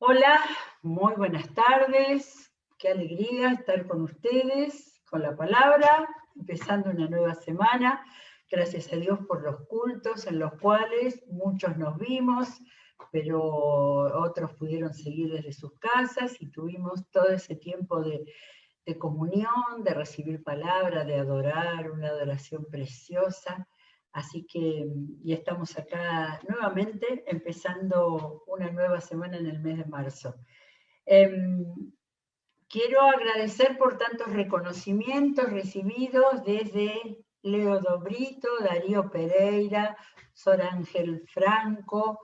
Hola, muy buenas tardes. Qué alegría estar con ustedes, con la palabra, empezando una nueva semana. Gracias a Dios por los cultos en los cuales muchos nos vimos, pero otros pudieron seguir desde sus casas y tuvimos todo ese tiempo de comunión, de recibir palabra, de adorar, una adoración preciosa. Así que, y estamos acá nuevamente empezando una nueva semana en el mes de marzo. Quiero agradecer por tantos reconocimientos recibidos desde Leo Dobrito, Darío Pereira, Sor Ángel Franco,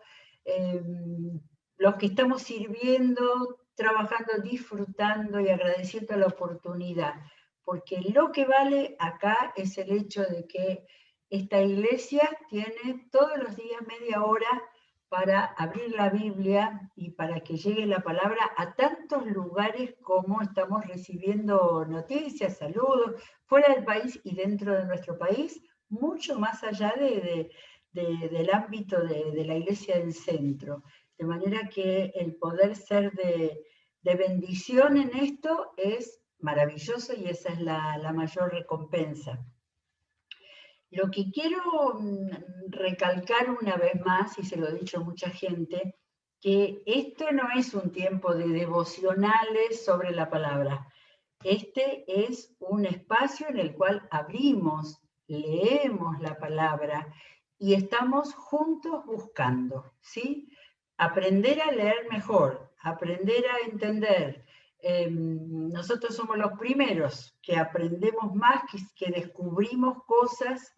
los que estamos sirviendo, trabajando, disfrutando y agradeciendo la oportunidad, porque lo que vale acá es el hecho de que esta iglesia tiene todos los días media hora para abrir la Biblia y para que llegue la palabra a tantos lugares como estamos recibiendo noticias, saludos, fuera del país y dentro de nuestro país, mucho más allá del ámbito de la iglesia del centro. De manera que el poder ser de bendición en esto es maravilloso y esa es la mayor recompensa. Lo que quiero recalcar una vez más, y se lo he dicho a mucha gente, que esto no es un tiempo de devocionales sobre la palabra. Este es un espacio en el cual abrimos, leemos la palabra y estamos juntos buscando, ¿sí? Aprender a leer mejor, aprender a entender. Nosotros somos los primeros que aprendemos más, que descubrimos cosas,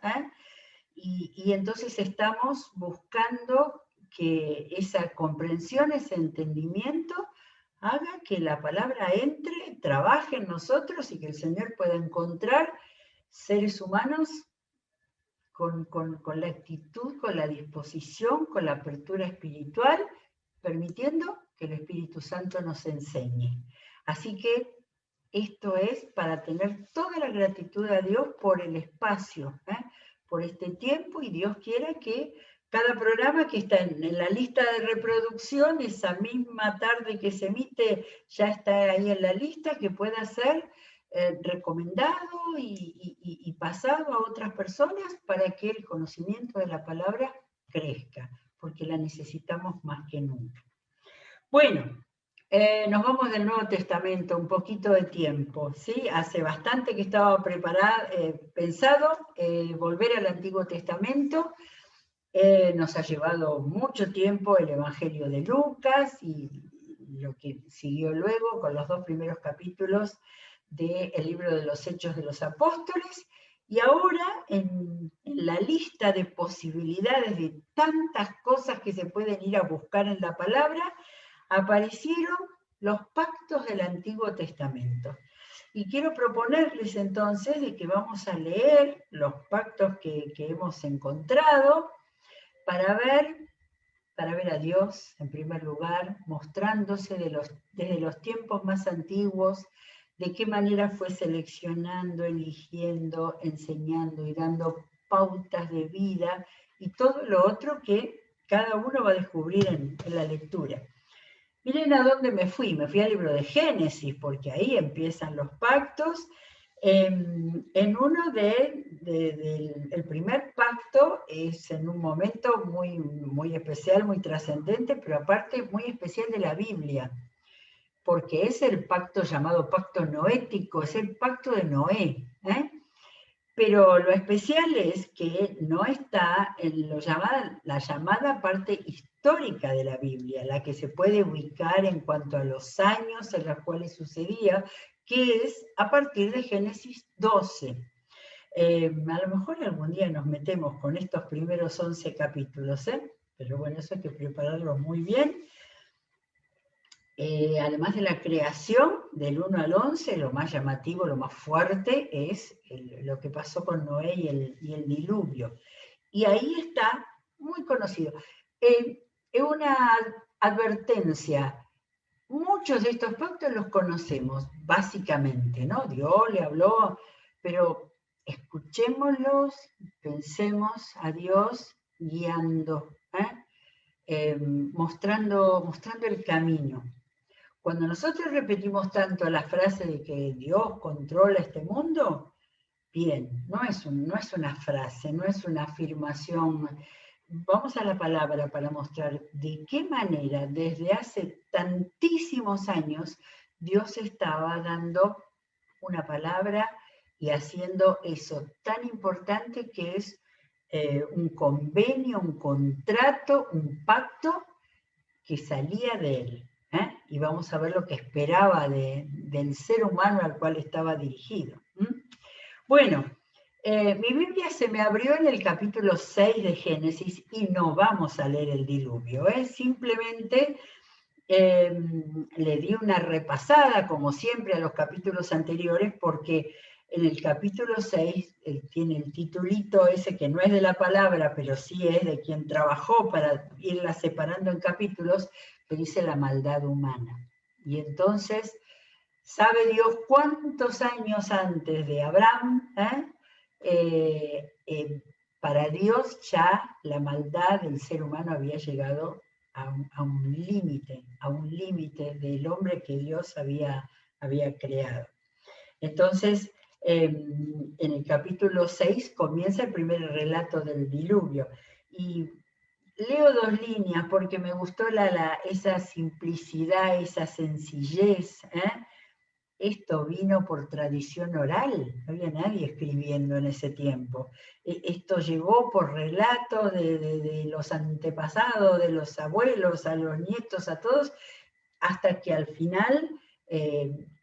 y entonces estamos buscando que esa comprensión, ese entendimiento, haga que la palabra entre, trabaje en nosotros y que el Señor pueda encontrar seres humanos con la actitud, con la disposición, con la apertura espiritual, permitiendo que el Espíritu Santo nos enseñe. Así que esto es para tener toda la gratitud a Dios por el espacio, por este tiempo, y Dios quiera que cada programa que está en la lista de reproducción, esa misma tarde que se emite, ya está ahí en la lista, que pueda ser recomendado y pasado a otras personas para que el conocimiento de la palabra crezca, porque la necesitamos más que nunca. Bueno, nos vamos del Nuevo Testamento, un poquito de tiempo, ¿sí? Hace bastante que estaba pensado volver al Antiguo Testamento. Nos ha llevado mucho tiempo el Evangelio de Lucas y lo que siguió luego con los 2 primeros capítulos del libro de los Hechos de los Apóstoles. Y ahora, en la lista de posibilidades de tantas cosas que se pueden ir a buscar en la palabra, aparecieron los pactos del Antiguo Testamento. Y quiero proponerles entonces de que vamos a leer los pactos que hemos encontrado para ver a Dios en primer lugar, mostrándose desde los tiempos más antiguos, de qué manera fue seleccionando, eligiendo, enseñando y dando pautas de vida y todo lo otro que cada uno va a descubrir en la lectura. Miren a dónde me fui al libro de Génesis, porque ahí empiezan los pactos. En uno el primer pacto es en un momento muy, muy especial, muy trascendente, pero aparte muy especial de la Biblia, porque es el pacto llamado pacto noético, es el pacto de Noé, Pero lo especial es que no está en la llamada parte histórica de la Biblia, la que se puede ubicar en cuanto a los años en los cuales sucedía, que es a partir de Génesis 12. A lo mejor algún día nos metemos con estos primeros 11 capítulos, pero bueno, eso hay que prepararlo muy bien. Además de la creación, del 1 al 11, lo más llamativo, lo más fuerte es lo que pasó con Noé y el diluvio. Y ahí está, muy conocido. Es una advertencia. Muchos de estos pactos los conocemos, básicamente, ¿no? Dios le habló, pero escuchémoslos, pensemos a Dios guiando, mostrando el camino. Cuando nosotros repetimos tanto la frase de que Dios controla este mundo, bien, no es una frase, no es una afirmación. Vamos a la palabra para mostrar de qué manera desde hace tantísimos años Dios estaba dando una palabra y haciendo eso tan importante que es un convenio, un contrato, un pacto que salía de él. Y vamos a ver lo que esperaba del ser humano al cual estaba dirigido. Bueno, mi Biblia se me abrió en el capítulo 6 de Génesis y no vamos a leer el diluvio, simplemente le di una repasada, como siempre, a los capítulos anteriores, porque en el capítulo 6 tiene el titulito ese que no es de la palabra, pero sí es de quien trabajó para irla separando en capítulos, que dice la maldad humana. Y entonces, ¿sabe Dios cuántos años antes de Abraham? Para Dios ya la maldad del ser humano había llegado a un límite del hombre que Dios había creado. Entonces, en el capítulo 6 comienza el primer relato del diluvio. Y leo 2 líneas porque me gustó esa simplicidad, esa sencillez. Esto vino por tradición oral, no había nadie escribiendo en ese tiempo. Esto llegó por relato de los antepasados, de los abuelos, a los nietos, a todos, hasta que al final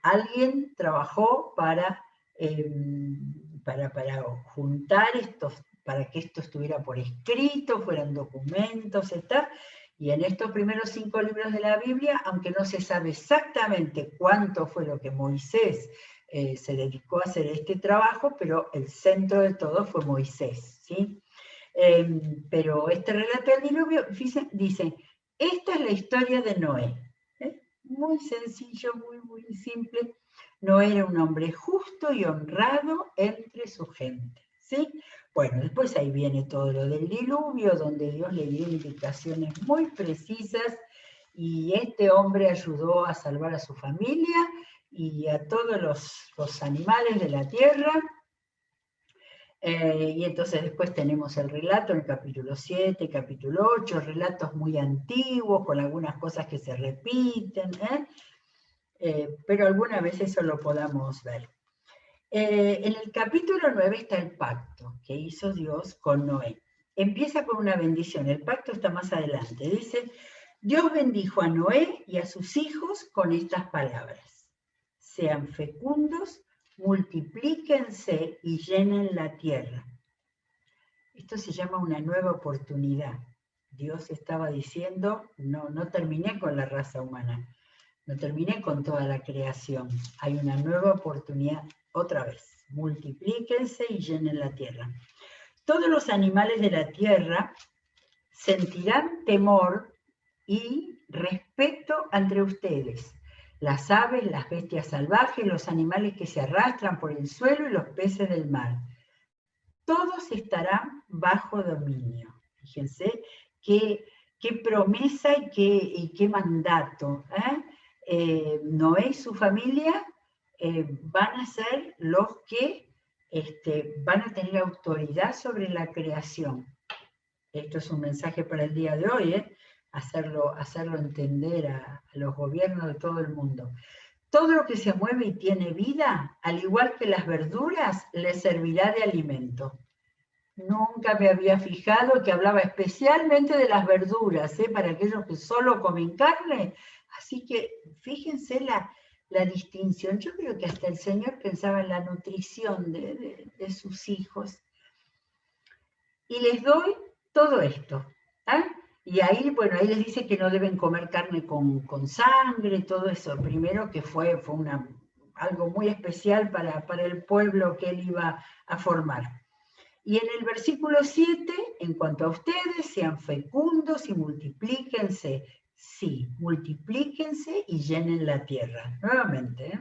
alguien trabajó para juntar estos, para que esto estuviera por escrito, fueran documentos, etc. Y en estos primeros 5 libros de la Biblia, aunque no se sabe exactamente cuánto fue lo que Moisés se dedicó a hacer este trabajo, pero el centro de todo fue Moisés, ¿sí? Pero este relato del diluvio dice, esta es la historia de Noé. Muy sencillo, muy simple. Noé era un hombre justo y honrado entre su gente, ¿sí? Bueno, después ahí viene todo lo del diluvio, donde Dios le dio indicaciones muy precisas y este hombre ayudó a salvar a su familia y a todos los animales de la tierra. Y entonces después tenemos el relato en el capítulo 7, capítulo 8, relatos muy antiguos, con algunas cosas que se repiten, pero alguna vez eso lo podamos ver. En el capítulo 9 está el pacto que hizo Dios con Noé. Empieza con una bendición, el pacto está más adelante. Dice, Dios bendijo a Noé y a sus hijos con estas palabras. Sean fecundos, multiplíquense y llenen la tierra. Esto se llama una nueva oportunidad. Dios estaba diciendo, no terminé con la raza humana, no terminé con toda la creación. Hay una nueva oportunidad otra vez. Multiplíquense y llenen la tierra. Todos los animales de la tierra sentirán temor y respeto entre ustedes. Las aves, las bestias salvajes, los animales que se arrastran por el suelo y los peces del mar. Todos estarán bajo dominio. Fíjense qué promesa y qué mandato. Noé y su familia van a ser los que van a tener autoridad sobre la creación. Esto es un mensaje para el día de hoy, hacerlo entender a los gobiernos de todo el mundo. Todo lo que se mueve y tiene vida, al igual que las verduras, les servirá de alimento. Nunca me había fijado que hablaba especialmente de las verduras, para aquellos que solo comen carne. Así que fíjense la distinción. Yo creo que hasta el Señor pensaba en la nutrición de sus hijos. Y les doy todo esto. Y ahí, bueno, ahí les dice que no deben comer carne con sangre, todo eso. Primero que fue algo muy especial para el pueblo que él iba a formar. Y en el versículo 7, en cuanto a ustedes, sean fecundos y multiplíquense. Sí, multiplíquense y llenen la tierra. Nuevamente,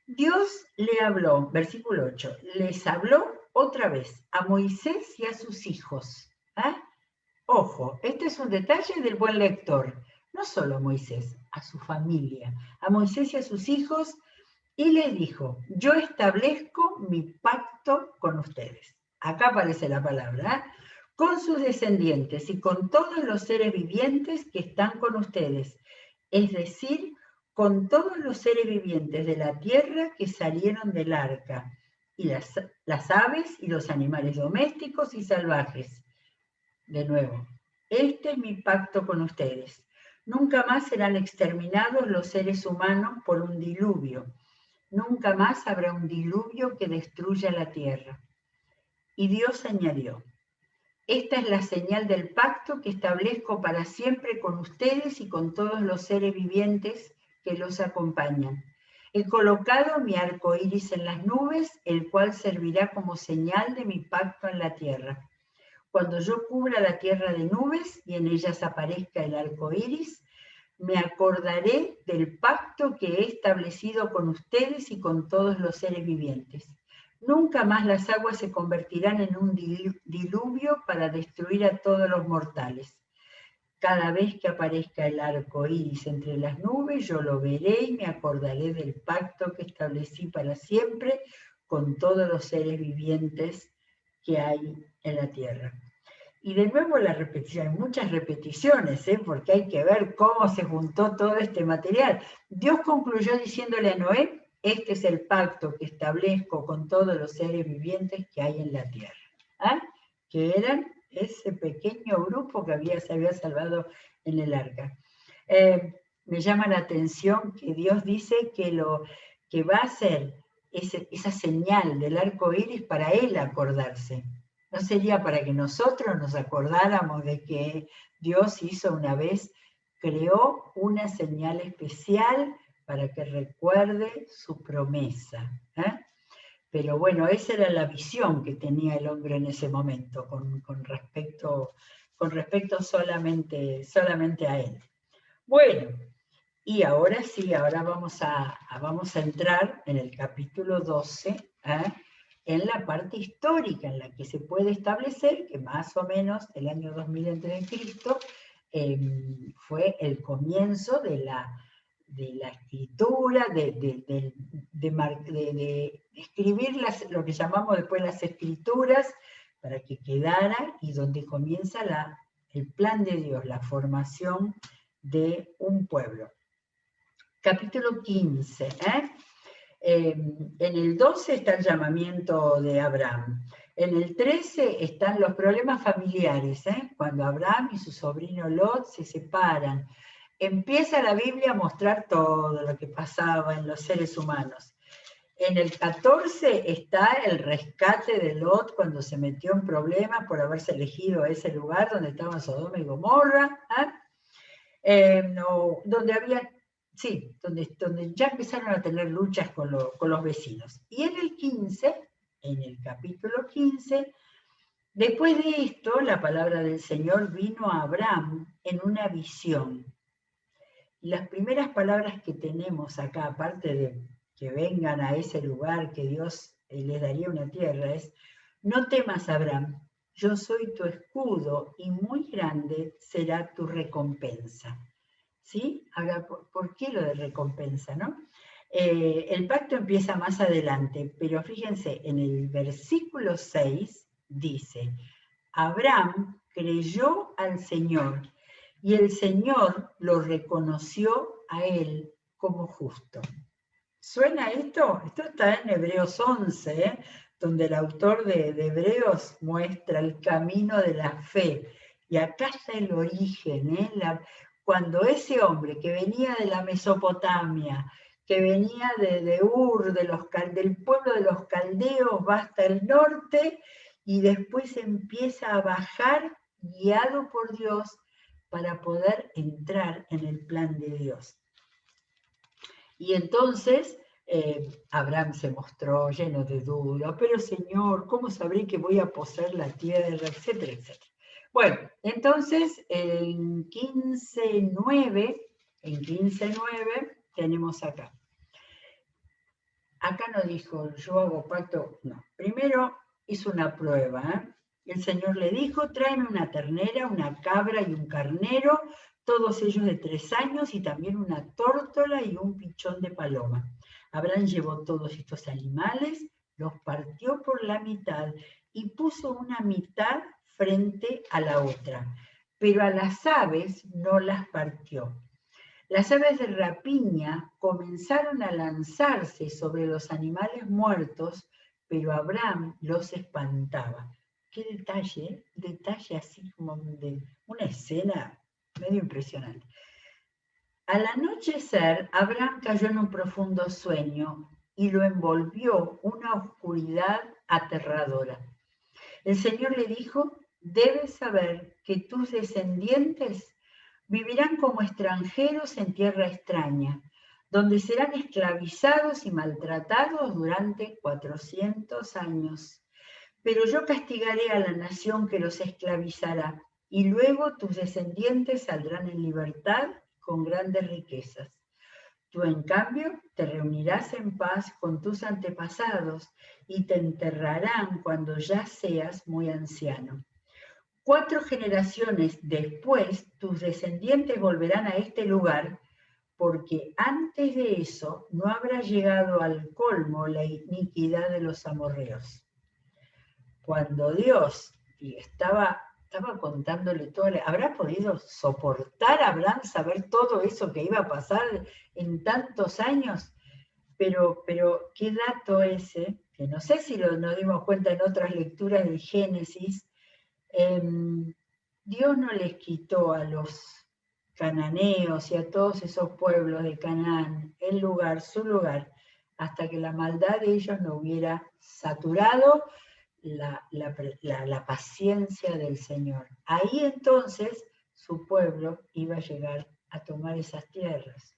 Dios le habló, versículo 8, les habló otra vez a Moisés y a sus hijos. Ojo, este es un detalle del buen lector. No solo a Moisés, a su familia, a Moisés y a sus hijos, y les dijo, yo establezco mi pacto con ustedes. Acá aparece la palabra, ¿eh? Con sus descendientes y con todos los seres vivientes que están con ustedes. Es decir, con todos los seres vivientes de la tierra que salieron del arca, y las aves y los animales domésticos y salvajes. De nuevo, este es mi pacto con ustedes. Nunca más serán exterminados los seres humanos por un diluvio. Nunca más habrá un diluvio que destruya la tierra. Y Dios añadió, esta es la señal del pacto que establezco para siempre con ustedes y con todos los seres vivientes que los acompañan. He colocado mi arco iris en las nubes, el cual servirá como señal de mi pacto en la tierra. Cuando yo cubra la tierra de nubes y en ellas aparezca el arco iris, me acordaré del pacto que he establecido con ustedes y con todos los seres vivientes. Nunca más las aguas se convertirán en un diluvio para destruir a todos los mortales. Cada vez que aparezca el arco iris entre las nubes, yo lo veré y me acordaré del pacto que establecí para siempre con todos los seres vivientes que hay en la tierra. Y de nuevo la repetición, hay muchas repeticiones, porque hay que ver cómo se juntó todo este material. Dios concluyó diciéndole a Noé, este es el pacto que establezco con todos los seres vivientes que hay en la tierra. ¿Ah? Que eran ese pequeño grupo que se había salvado en el arca. Me llama la atención que Dios dice que va a hacer esa señal del arco iris para él acordarse. ¿No sería para que nosotros nos acordáramos de que Dios hizo una vez, creó una señal especial para que recuerde su promesa? Pero bueno, esa era la visión que tenía el hombre en ese momento con respecto solamente a él. Bueno, y ahora sí, ahora vamos a entrar en el capítulo 12, en la parte histórica, en la que se puede establecer que más o menos el año 2000 a.C. Fue el comienzo de la escritura, de escribir lo que llamamos después las escrituras, para que quedara, y donde comienza el plan de Dios, la formación de un pueblo. Capítulo 15, en el 12 está el llamamiento de Abraham. En el 13 están los problemas familiares, cuando Abraham y su sobrino Lot se separan. Empieza la Biblia a mostrar todo lo que pasaba en los seres humanos. En el 14 está el rescate de Lot cuando se metió en problemas por haberse elegido ese lugar donde estaban Sodoma y Gomorra, donde había... Sí, donde ya empezaron a tener luchas con los vecinos. Y en el 15, en el capítulo 15, después de esto, la palabra del Señor vino a Abraham en una visión. Y las primeras palabras que tenemos acá, aparte de que vengan a ese lugar que Dios les daría una tierra, es, no temas, Abraham, yo soy tu escudo y muy grande será tu recompensa. ¿Sí? Ahora, ¿por qué lo de recompensa, no? El pacto empieza más adelante, pero fíjense, en el versículo 6 dice, Abraham creyó al Señor y el Señor lo reconoció a él como justo. ¿Suena esto? Esto está en Hebreos 11, donde el autor de Hebreos muestra el camino de la fe. Y acá está el origen, cuando ese hombre que venía de la Mesopotamia, que venía de Ur, del pueblo de los caldeos, va hasta el norte y después empieza a bajar guiado por Dios para poder entrar en el plan de Dios. Y entonces Abraham se mostró lleno de duda, pero Señor, ¿cómo sabré que voy a poseer la tierra? Etcétera, etcétera. Bueno, entonces en 15:9 tenemos acá. Acá no dijo, yo hago pacto, no. Primero hizo una prueba, El Señor le dijo, tráeme una ternera, una cabra y un carnero, todos ellos de 3 años, y también una tórtola y un pichón de paloma. Abraham llevó todos estos animales, los partió por la mitad y puso una mitad frente a la otra, pero a las aves no las partió. Las aves de rapiña comenzaron a lanzarse sobre los animales muertos, pero Abraham los espantaba. Qué detalle, detalle así como de una escena medio impresionante. Al anochecer, Abraham cayó en un profundo sueño y lo envolvió una oscuridad aterradora. El Señor le dijo, debes saber que tus descendientes vivirán como extranjeros en tierra extraña, donde serán esclavizados y maltratados durante 400 años. Pero yo castigaré a la nación que los esclavizará, y luego tus descendientes saldrán en libertad con grandes riquezas. Tú, en cambio, te reunirás en paz con tus antepasados y te enterrarán cuando ya seas muy anciano. 4 generaciones después, tus descendientes volverán a este lugar, porque antes de eso no habrá llegado al colmo la iniquidad de los amorreos. Cuando Dios estaba contándole todo, ¿habrá podido soportar a Abraham saber todo eso que iba a pasar en tantos años? Pero qué dato ese, que no sé si nos dimos cuenta en otras lecturas del Génesis. Dios no les quitó a los cananeos y a todos esos pueblos de Canaán el lugar, su lugar, hasta que la maldad de ellos no hubiera saturado la paciencia del Señor. Ahí entonces su pueblo iba a llegar a tomar esas tierras.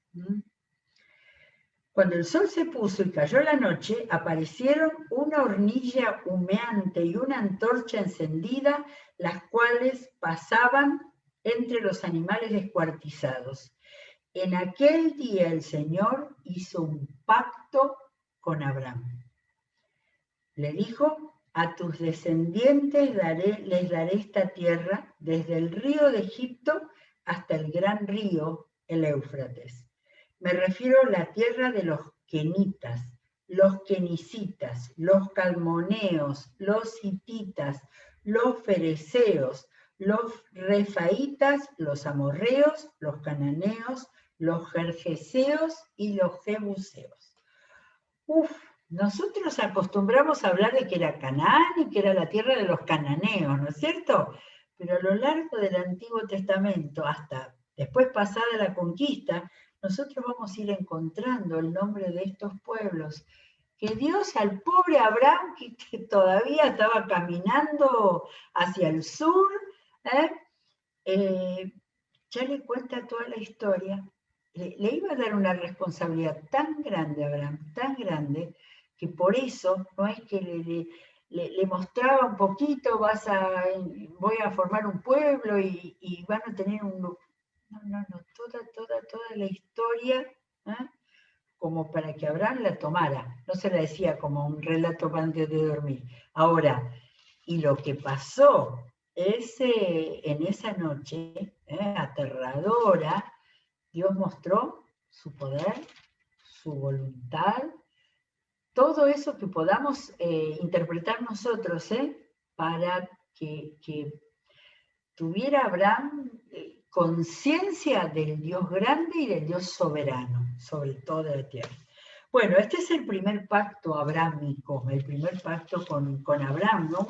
Cuando el sol se puso y cayó la noche, aparecieron una hornilla humeante y una antorcha encendida, las cuales pasaban entre los animales descuartizados. En aquel día el Señor hizo un pacto con Abraham. Le dijo, a tus descendientes les daré esta tierra, desde el río de Egipto hasta el gran río, el Éufrates. Me refiero a la tierra de los kenitas, los kenicitas, los calmoneos, los hititas, los fereceos, los refaitas, los amorreos, los cananeos, los gergeseos y los jebuseos. Nosotros acostumbramos a hablar de que era Canaán y que era la tierra de los cananeos, ¿no es cierto? Pero a lo largo del Antiguo Testamento, hasta después pasada la conquista, nosotros vamos a ir encontrando el nombre de estos pueblos. Que Dios al pobre Abraham, que todavía estaba caminando hacia el sur, ya le cuenta toda la historia. Le iba a dar una responsabilidad tan grande a Abraham, tan grande, que por eso no es que le mostraba un poquito, voy a formar un pueblo y van a tener un... No, toda la historia, como para que Abraham la tomara. No se la decía como un relato antes de dormir. Ahora, y lo que pasó en esa noche, aterradora, Dios mostró su poder, su voluntad, todo eso que podamos interpretar nosotros, para que tuviera Abraham conciencia del Dios grande y del Dios soberano sobre toda la tierra. Bueno, este es el primer pacto abrámico, el primer pacto con Abraham, ¿no?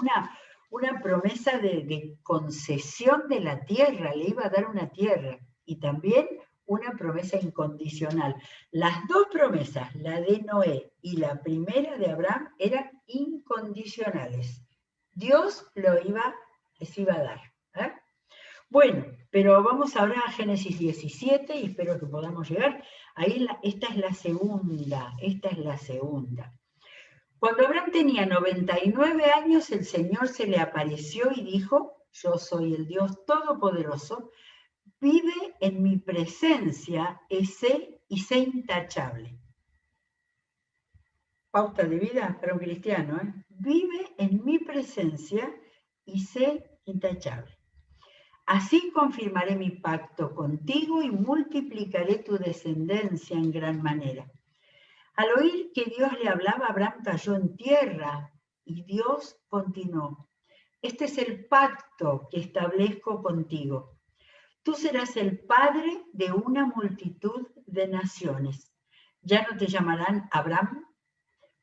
Una promesa de concesión de la tierra, le iba a dar una tierra, y también una promesa incondicional. Las dos promesas, la de Noé y la primera de Abraham, eran incondicionales. Dios les iba a dar. Bueno, pero vamos ahora a Génesis 17 y espero que podamos llegar. Ahí esta es la segunda. Cuando Abraham tenía 99 años, el Señor se le apareció y dijo, yo soy el Dios Todopoderoso, vive en mi presencia y sé intachable. Pauta de vida para un cristiano, Vive en mi presencia y sé intachable. Así confirmaré mi pacto contigo y multiplicaré tu descendencia en gran manera. Al oír que Dios le hablaba, Abraham cayó en tierra y Dios continuó. Este es el pacto que establezco contigo. Tú serás el padre de una multitud de naciones. Ya no te llamarán Abraham,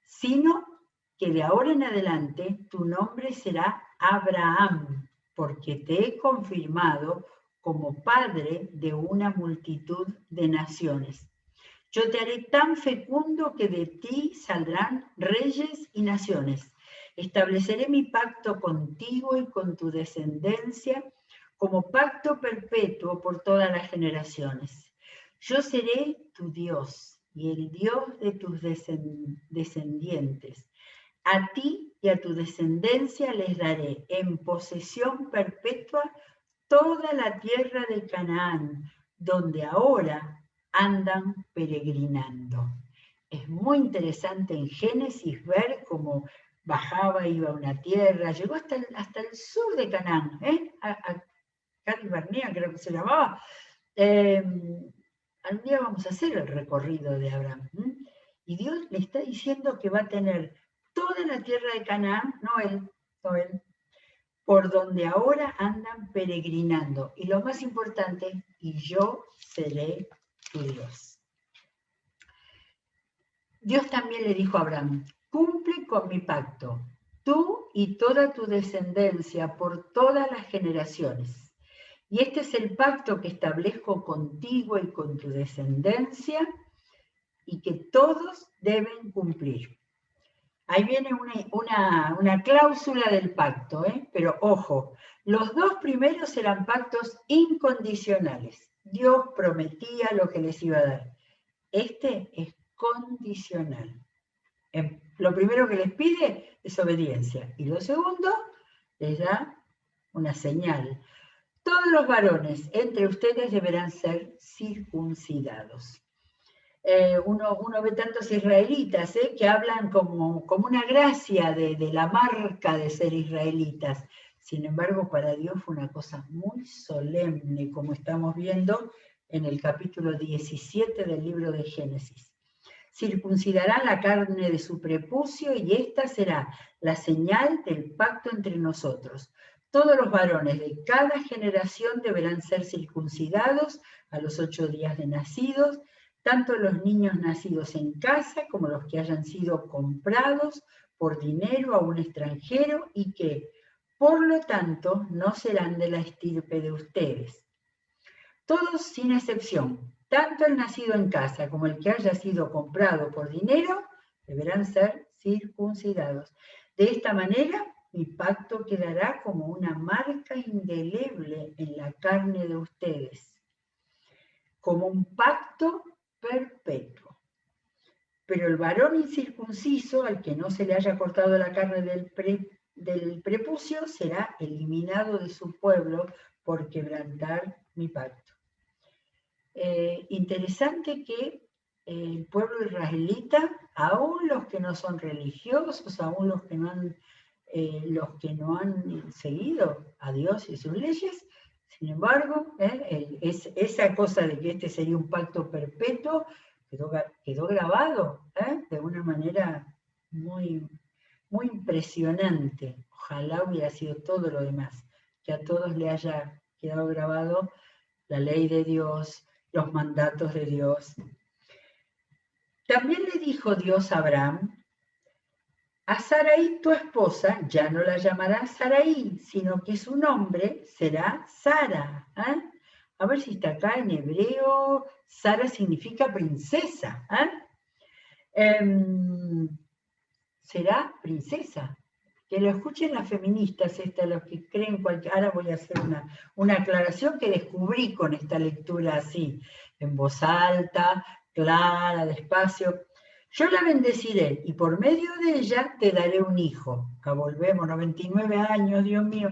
sino que de ahora en adelante tu nombre será Abraham, porque te he confirmado como padre de una multitud de naciones. Yo te haré tan fecundo que de ti saldrán reyes y naciones. Estableceré mi pacto contigo y con tu descendencia como pacto perpetuo por todas las generaciones. Yo seré tu Dios y el Dios de tus descendientes. A ti y a tu descendencia les daré en posesión perpetua toda la tierra de Canaán, donde ahora andan peregrinando. Es muy interesante en Génesis ver cómo bajaba, iba a una tierra, llegó hasta el sur de Canaán, a Cadi Barnea creo que se llamaba. Algún día vamos a hacer el recorrido de Abraham. Y Dios le está diciendo que va a tener toda la tierra de Canaán, no él, por donde ahora andan peregrinando. Y lo más importante, y yo seré tu Dios. Dios también le dijo a Abraham, cumple con mi pacto, tú y toda tu descendencia por todas las generaciones. Y este es el pacto que establezco contigo y con tu descendencia y que todos deben cumplir. Ahí viene una cláusula del pacto, pero ojo, los dos primeros eran pactos incondicionales. Dios prometía lo que les iba a dar. Este es condicional. Lo primero que les pide es obediencia. Y lo segundo, les da una señal. Todos los varones entre ustedes deberán ser circuncidados. Uno ve tantos israelitas que hablan como una gracia de la marca de ser israelitas. Sin embargo, para Dios fue una cosa muy solemne, como estamos viendo en el capítulo 17 del libro de Génesis. Circuncidarán la carne de su prepucio y esta será la señal del pacto entre nosotros. Todos los varones de cada generación deberán ser circuncidados a los 8 días de nacidos, tanto los niños nacidos en casa como los que hayan sido comprados por dinero a un extranjero y que, por lo tanto, no serán de la estirpe de ustedes. Todos sin excepción, tanto el nacido en casa como el que haya sido comprado por dinero, deberán ser circuncidados. De esta manera, mi pacto quedará como una marca indeleble en la carne de ustedes, como un pacto perpetuo. Pero el varón incircunciso, al que no se le haya cortado la carne del prepucio, será eliminado de su pueblo por quebrantar mi pacto. Interesante que el pueblo israelita, aún los que no son religiosos, aún los que no han seguido a Dios y sus leyes, sin embargo, esa cosa de que este sería un pacto perpetuo quedó grabado de una manera muy, muy impresionante. Ojalá hubiera sido todo lo demás, que a todos le haya quedado grabado la ley de Dios, los mandatos de Dios. También le dijo Dios a Abraham, a Sarai tu esposa ya no la llamarás Sarai, sino que su nombre será Sara. A ver si está acá en hebreo, Sara significa princesa. Será princesa. Que lo escuchen las feministas, los que creen ahora voy a hacer una aclaración que descubrí con esta lectura así, en voz alta, clara, despacio. Yo la bendeciré y por medio de ella te daré un hijo. Acá volvemos, 99 años, Dios mío.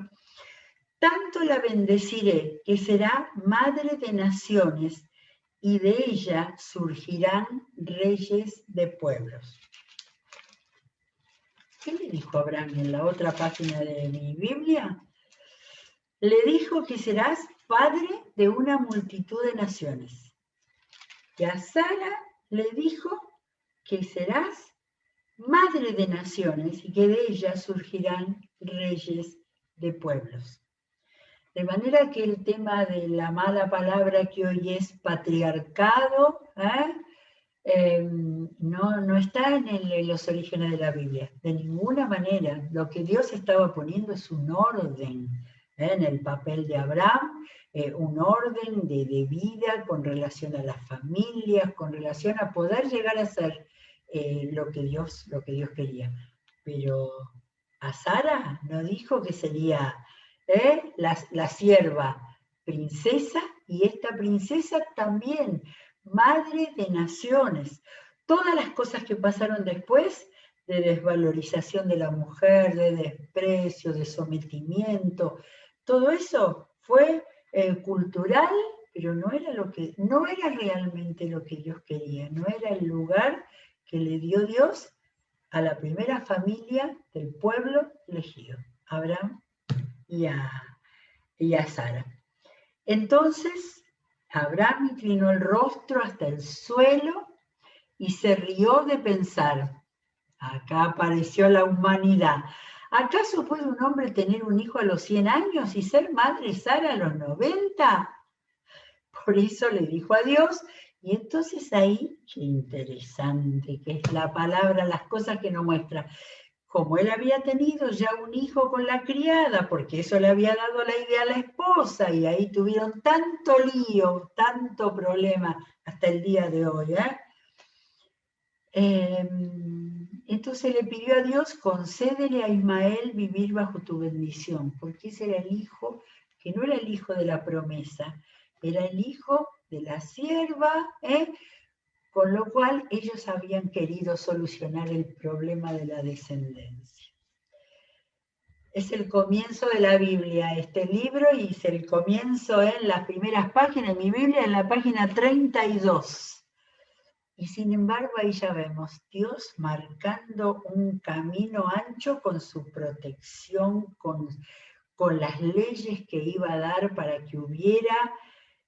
Tanto la bendeciré que será madre de naciones y de ella surgirán reyes de pueblos. ¿Qué le dijo Abraham en la otra página de mi Biblia? Le dijo que serás padre de una multitud de naciones. Y a Sara le dijo que serás madre de naciones y que de ella surgirán reyes de pueblos. De manera que el tema de la mala palabra que hoy es patriarcado, no está en los orígenes de la Biblia, de ninguna manera. Lo que Dios estaba poniendo es un orden en el papel de Abraham, un orden de vida con relación a las familias, con relación a poder llegar a ser lo que Dios quería. Pero a Sara no dijo que sería la sierva princesa, y esta princesa también madre de naciones. Todas las cosas que pasaron después, de desvalorización de la mujer, de desprecio, de sometimiento, todo eso fue cultural, pero no era realmente lo que Dios quería, no era el lugar que le dio Dios a la primera familia del pueblo elegido, Abraham y a Sara. Entonces, Abraham inclinó el rostro hasta el suelo y se rió de pensar, acá apareció la humanidad. ¿Acaso puede un hombre tener un hijo a los 100 años y ser madre Sara a los 90? Por eso le dijo a Dios, y entonces ahí, qué interesante que es la palabra, las cosas que nos muestra. Como él había tenido ya un hijo con la criada, porque eso le había dado la idea a la esposa, y ahí tuvieron tanto lío, tanto problema hasta el día de hoy. Entonces le pidió a Dios, concédele a Ismael vivir bajo tu bendición, porque ese era el hijo, que no era el hijo de la promesa, era el hijo de la sierva, con lo cual ellos habían querido solucionar el problema de la descendencia. Es el comienzo de la Biblia, este libro, y es el comienzo en las primeras páginas de mi Biblia, en la página 32. Y sin embargo, ahí ya vemos Dios marcando un camino ancho con su protección, con las leyes que iba a dar para que hubiera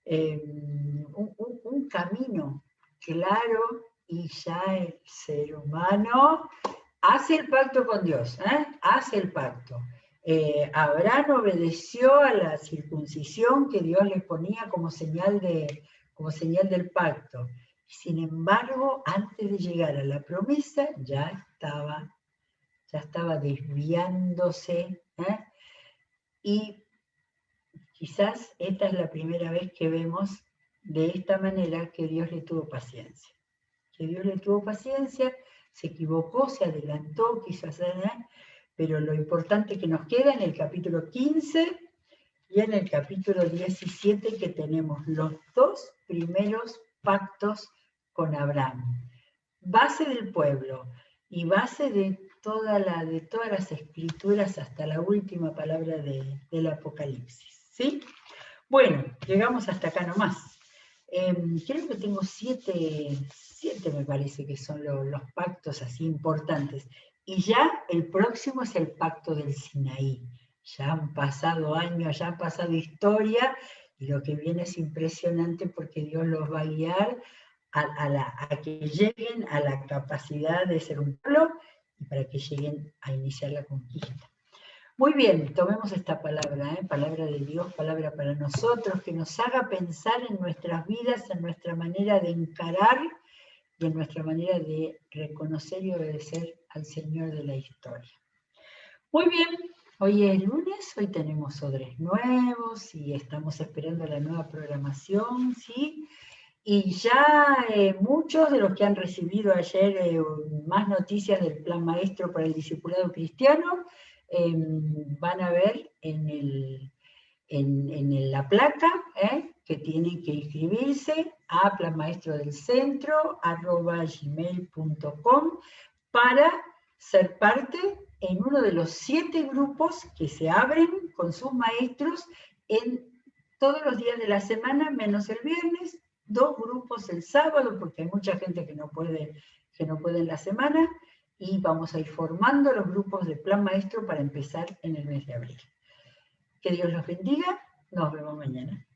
un camino claro, y ya el ser humano hace el pacto con Dios, hace el pacto. Abraham obedeció a la circuncisión que Dios le ponía como señal del pacto. Sin embargo, antes de llegar a la promesa, ya estaba desviándose. Y quizás esta es la primera vez que vemos de esta manera que Dios le tuvo paciencia. Que Dios le tuvo paciencia, se equivocó, se adelantó, quiso hacer, pero lo importante que nos queda en el capítulo 15 y en el capítulo 17, que tenemos los dos primeros pactos con Abraham. Base del pueblo y base de todas las escrituras hasta la última palabra del Apocalipsis. ¿Sí? Bueno, llegamos hasta acá nomás. Creo que tengo siete me parece que son los pactos así importantes. Y ya el próximo es el pacto del Sinaí. Ya han pasado años, ya han pasado historia, y lo que viene es impresionante porque Dios los va a guiar a que lleguen a la capacidad de ser un pueblo y para que lleguen a iniciar la conquista. Muy bien, tomemos esta palabra, palabra de Dios, palabra para nosotros, que nos haga pensar en nuestras vidas, en nuestra manera de encarar y en nuestra manera de reconocer y obedecer al Señor de la historia. Muy bien, hoy es lunes, hoy tenemos odres nuevos y estamos esperando la nueva programación, ¿sí? Y ya muchos de los que han recibido ayer más noticias del Plan Maestro para el Discipulado Cristiano van a ver en la placa que tienen que inscribirse a planmaestrodelcentro@gmail.com para ser parte en uno de los 7 grupos que se abren con sus maestros en todos los días de la semana, menos el viernes, 2 grupos el sábado, porque hay mucha gente que no puede en la semana, y vamos a ir formando los grupos de Plan Maestro para empezar en el mes de abril. Que Dios los bendiga, nos vemos mañana.